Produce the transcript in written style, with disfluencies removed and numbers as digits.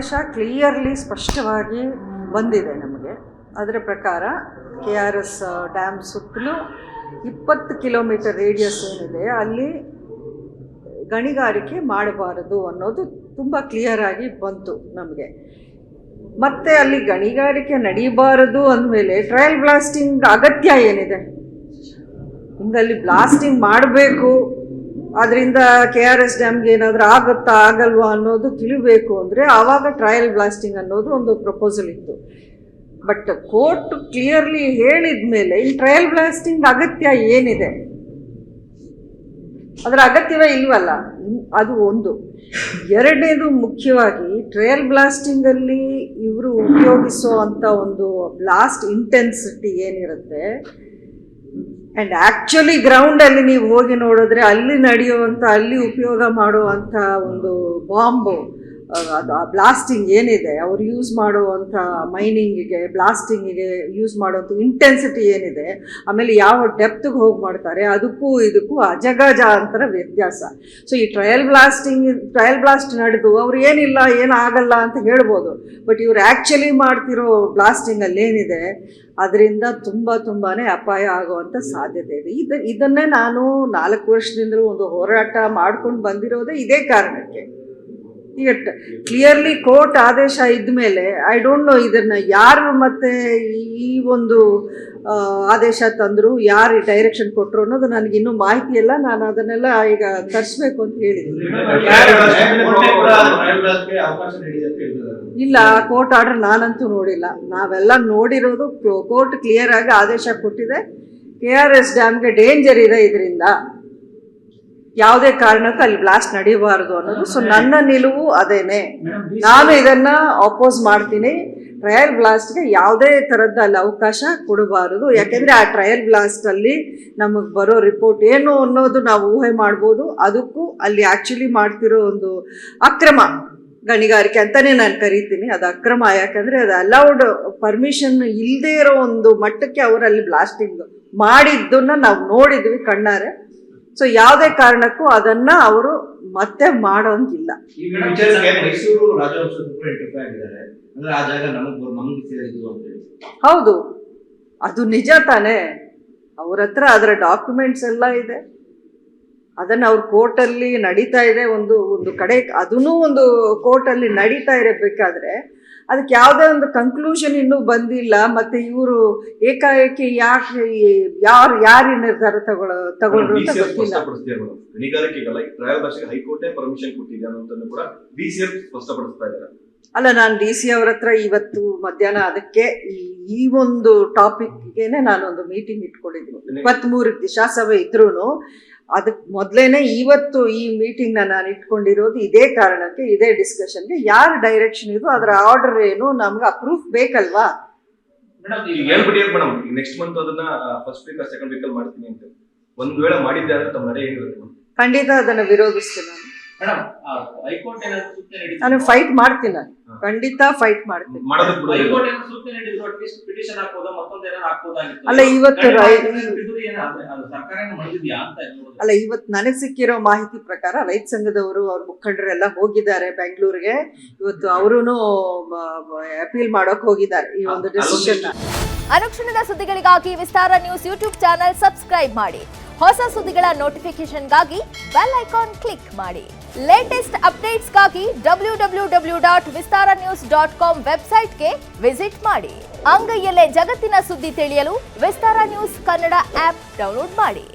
ಆದೇಶ ಕ್ಲಿಯರ್ಲಿ ಸ್ಪಷ್ಟವಾಗಿ ಬಂದಿದೆ ನಮಗೆ. ಅದರ ಪ್ರಕಾರ KRS ಡ್ಯಾಮ್ ಸುತ್ತಲೂ 20 ಕಿಲೋಮೀಟರ್ ರೇಡಿಯಸ್ ಏನಿದೆ ಅಲ್ಲಿ ಗಣಿಗಾರಿಕೆ ಮಾಡಬಾರದು ಅನ್ನೋದು ತುಂಬ ಕ್ಲಿಯರಾಗಿ ಬಂತು ನಮಗೆ. ಮತ್ತು ಅಲ್ಲಿ ಗಣಿಗಾರಿಕೆ ನಡೀಬಾರದು ಅಂದಮೇಲೆ ಟ್ರಯಲ್ ಬ್ಲಾಸ್ಟಿಂಗ್ ಅಗತ್ಯ ಏನಿದೆ? ಹಿಂಗಲ್ಲಿ ಬ್ಲಾಸ್ಟಿಂಗ್ ಮಾಡಬೇಕು, ಅದರಿಂದ KRS ಡ್ಯಾಮ್ಗೆ ಏನಾದರೂ ಆಗುತ್ತಾ ಆಗಲ್ವಾ ಅನ್ನೋದು ತಿಳಿಬೇಕು ಅಂದರೆ ಆವಾಗ ಟ್ರಯಲ್ ಬ್ಲಾಸ್ಟಿಂಗ್ ಅನ್ನೋದು ಒಂದು ಪ್ರಪೋಸಲ್ ಇತ್ತು. ಬಟ್ ಕೋರ್ಟ್ ಕ್ಲಿಯರ್ಲಿ ಹೇಳಿದ ಮೇಲೆ ಈ ಟ್ರಯಲ್ ಬ್ಲಾಸ್ಟಿಂಗ್ ಅಗತ್ಯ ಏನಿದೆ? ಅದರ ಅಗತ್ಯವೇ ಇಲ್ವಲ್ಲ, ಅದು ಒಂದು. ಎರಡನೇದು ಮುಖ್ಯವಾಗಿ ಟ್ರಯಲ್ ಬ್ಲಾಸ್ಟಿಂಗಲ್ಲಿ ಇವರು ಉಪಯೋಗಿಸೋ ಅಂಥ ಒಂದು ಬ್ಲಾಸ್ಟ್ ಇಂಟೆನ್ಸಿಟಿ ಏನಿರುತ್ತೆ ಆ್ಯಂಡ್ ಆ್ಯಕ್ಚುಲಿ ಗ್ರೌಂಡಲ್ಲಿ ನೀವು ಹೋಗಿ ನೋಡಿದ್ರೆ ಅಲ್ಲಿ ನಡೆಯುವಂಥ, ಅಲ್ಲಿ ಉಪಯೋಗ ಮಾಡುವಂಥ ಒಂದು ಬಾಂಬು, ಅದು ಆ ಬ್ಲಾಸ್ಟಿಂಗ್ ಏನಿದೆ ಅವ್ರು ಯೂಸ್ ಮಾಡುವಂಥ ಮೈನಿಂಗಿಗೆ, ಬ್ಲಾಸ್ಟಿಂಗಿಗೆ ಯೂಸ್ ಮಾಡುವಂಥ ಇಂಟೆನ್ಸಿಟಿ ಏನಿದೆ, ಆಮೇಲೆ ಯಾವ ಡೆಪ್ತ್ಗೆ ಹೋಗಿ ಮಾಡ್ತಾರೆ, ಅದಕ್ಕೂ ಇದಕ್ಕೂ ಅಜಗಜಾಂತರ ವ್ಯತ್ಯಾಸ. ಸೊ ಈ ಟ್ರಯಲ್ ಬ್ಲಾಸ್ಟ್ ನಡೆದು ಅವ್ರು ಏನಿಲ್ಲ ಏನಾಗಲ್ಲ ಅಂತ ಹೇಳ್ಬೋದು. ಬಟ್ ಇವ್ರು ಆ್ಯಕ್ಚುಲಿ ಮಾಡ್ತಿರೋ ಬ್ಲಾಸ್ಟಿಂಗಲ್ಲಿ ಏನಿದೆ ಅದರಿಂದ ತುಂಬಾ ಅಪಾಯ ಆಗುವಂಥ ಸಾಧ್ಯತೆ ಇದೆ. ಇದನ್ನೇ ನಾನು 4 ವರ್ಷದಿಂದಲೂ ಒಂದು ಹೋರಾಟ ಮಾಡ್ಕೊಂಡು ಬಂದಿರೋದೇ ಇದೇ ಕಾರಣಕ್ಕೆ. ಈಗ ಕ್ಲಿಯರ್ಲಿ ಕೋರ್ಟ್ ಆದೇಶ ಇದ್ಮೇಲೆ ಐ ಡೋಂಟ್ ನೋ ಇದನ್ನು ಯಾರು ಮತ್ತೆ ಈ ಒಂದು ಆದೇಶ ತಂದರು, ಯಾರು ಡೈರೆಕ್ಷನ್ ಕೊಟ್ಟರು ಅನ್ನೋದು ನನಗಿನ್ನೂ ಮಾಹಿತಿ ಇಲ್ಲ. ನಾನು ಅದನ್ನೆಲ್ಲ ಈಗ ತರಿಸ್ಬೇಕು ಅಂತ ಹೇಳಿದ್ದೀನಿ. ಇಲ್ಲ, ಕೋರ್ಟ್ ಆರ್ಡರ್ ನಾನಂತೂ ನೋಡಿಲ್ಲ. ನಾವೆಲ್ಲ ನೋಡಿರೋದು ಕೋರ್ಟ್ ಕ್ಲಿಯರ್ ಆಗಿ ಆದೇಶ ಕೊಟ್ಟಿದೆ, KRS ಡ್ಯಾಮ್ಗೆ ಡೇಂಜರ್ ಇದೆ, ಇದರಿಂದ ಯಾವುದೇ ಕಾರಣಕ್ಕೂ ಅಲ್ಲಿ ಬ್ಲಾಸ್ಟ್ ನಡೀಬಾರ್ದು ಅನ್ನೋದು. ಸೊ ನನ್ನ ನಿಲುವು ಅದೇನೆ. ನಾನು ಇದನ್ನ ಅಪೋಸ್ ಮಾಡ್ತೀನಿ. ಟ್ರಯಲ್ ಬ್ಲಾಸ್ಟ್ಗೆ ಯಾವುದೇ ಥರದ್ದು ಅಲ್ಲಿ ಅವಕಾಶ ಕೊಡಬಾರದು. ಯಾಕೆಂದರೆ ಆ ಟ್ರಯಲ್ ಬ್ಲಾಸ್ಟಲ್ಲಿ ನಮಗೆ ಬರೋ ರಿಪೋರ್ಟ್ ಏನು ಅನ್ನೋದು ನಾವು ಊಹೆ ಮಾಡ್ಬೋದು. ಅದಕ್ಕೂ ಅಲ್ಲಿ ಆ್ಯಕ್ಚುಲಿ ಮಾಡ್ತಿರೋ ಒಂದು ಅಕ್ರಮ ಗಣಿಗಾರಿಕೆ ಅಂತಲೇ ನಾನು ಕರಿತೀನಿ. ಅದು ಅಕ್ರಮ, ಯಾಕಂದರೆ ಅದು ಅಲೌಡ್ ಪರ್ಮಿಷನ್ ಇಲ್ಲದೇ ಇರೋ ಒಂದು ಮಟ್ಟಕ್ಕೆ ಅವರಲ್ಲಿ ಬ್ಲಾಸ್ಟಿಂಗ್ ಮಾಡಿದ್ದನ್ನು ನಾವು ನೋಡಿದ್ವಿ ಕಣ್ಣಾರೆ. ಸೊ ಯಾವುದೇ ಕಾರಣಕ್ಕೂ ಅದನ್ನ ಅವರು ಮತ್ತೆ ಮಾಡೋಂಗಿಲ್ಲ. ಹೌದು, ಅದು ನಿಜ ತಾನೇ. ಅವ್ರ ಹತ್ರ ಅದರ ಡಾಕ್ಯುಮೆಂಟ್ಸ್ ಎಲ್ಲ ಇದೆ. ಅದನ್ನು ಅವ್ರ ಕೋರ್ಟಲ್ಲಿ ನಡೀತಾ ಇದೆ. ಒಂದು ಕಡೆ ಅದೂ ಒಂದು ಕೋರ್ಟಲ್ಲಿ ನಡೀತಾ ಇರಬೇಕಾದ್ರೆ ಅದಕ್ಕೆ ಯಾವುದೇ ಒಂದು ಕನ್ಕ್ಲೂಷನ್ ಇನ್ನೂ ಬಂದಿಲ್ಲ. ಮತ್ತು ಇವರು ಏಕಾಏಕಿ ಯಾರು ನಿರ್ಧಾರ ತಗೊಂಡ್ರು ಅಂತ ಗೊತ್ತಿಲ್ಲ. ಅಲ್ಲ, ನಾನು DC ಅವ್ರ ಹತ್ರ ಇವತ್ತು ಮಧ್ಯಾಹ್ನ ಅದಕ್ಕೆ ಈ ಒಂದು ಟಾಪಿಕ್ಗೆನೆ ನಾನೊಂದು ಮೀಟಿಂಗ್ ಇಟ್ಕೊಂಡಿದ್ದೀನಿ. 23 ದಿಶಾ ಸಭೆ ಇದ್ರೂ ಅದಕ್ಕೆ ಮೊದಲೇನೆ ಇವತ್ತು ಈ ಮೀಟಿಂಗ್ನ ನಾನು ಇಟ್ಕೊಂಡಿರೋದು ಇದೇ ಕಾರಣಕ್ಕೆ, ಇದೇ ಡಿಸ್ಕಷನ್ಗೆ. ಯಾರ ಡೈರೆಕ್ಷನ್ ಇದು, ಅದರ ಆರ್ಡರ್ ಏನು, ನಮ್ಗೆ ಅಪ್ರೂಫ್ ಬೇಕಲ್ವಾ? ಖಂಡಿತ ಅದನ್ನು ವಿರೋಧಿಸ್ತೀನಿ ನಾನು ಫೈಟ್ ಮಾಡ್ತೀನಿ. ಖಂಡಿತ ಫೈಟ್ ಮಾಡ್ತೀನಿ. ಇವತ್ತು ನನಗೆ ಸಿಕ್ಕಿರೋ ಮಾಹಿತಿ ಪ್ರಕಾರ ರೈತ ಸಂಘದವರು, ಅವ್ರ ಮುಖಂಡರೆಲ್ಲ ಹೋಗಿದ್ದಾರೆ ಬೆಂಗಳೂರಿಗೆ. ಇವತ್ತು ಅವರು ಅಪೀಲ್ ಮಾಡೋಕೆ ಹೋಗಿದ್ದಾರೆ ಈ ಒಂದು ಡಿಸಿಷನ್. ಅನುಕ್ಷಣದ ಸುದ್ದಿಗಳಿಗಾಗಿ ವಿಸ್ತಾರ ನ್ಯೂಸ್ ಯೂಟ್ಯೂಬ್ ಚಾನೆಲ್ ಸಬ್ಸ್ಕ್ರೈಬ್ ಮಾಡಿ. ಹೊಸ ಸುದ್ದಿಗಳ ನೋಟಿಫಿಕೇಶನ್ಗಾಗಿ ಬೆಲ್ ಐಕಾನ್ ಕ್ಲಿಕ್ ಮಾಡಿ. ಲೇಟೆಸ್ಟ್ ಅಪ್ಡೇಟ್ಸ್ಗಾಗಿ www.vistaranews.com ವೆಬ್ಸೈಟ್ಗೆ ವಿಸಿಟ್ ಮಾಡಿ. ಅಂಗೈಯಲ್ಲೇ ಜಗತ್ತಿನ ಸುದ್ದಿ ತಿಳಿಯಲು ವಿಸ್ತಾರ ನ್ಯೂಸ್ ಕನ್ನಡ ಆಪ್ ಡೌನ್ಲೋಡ್ ಮಾಡಿ.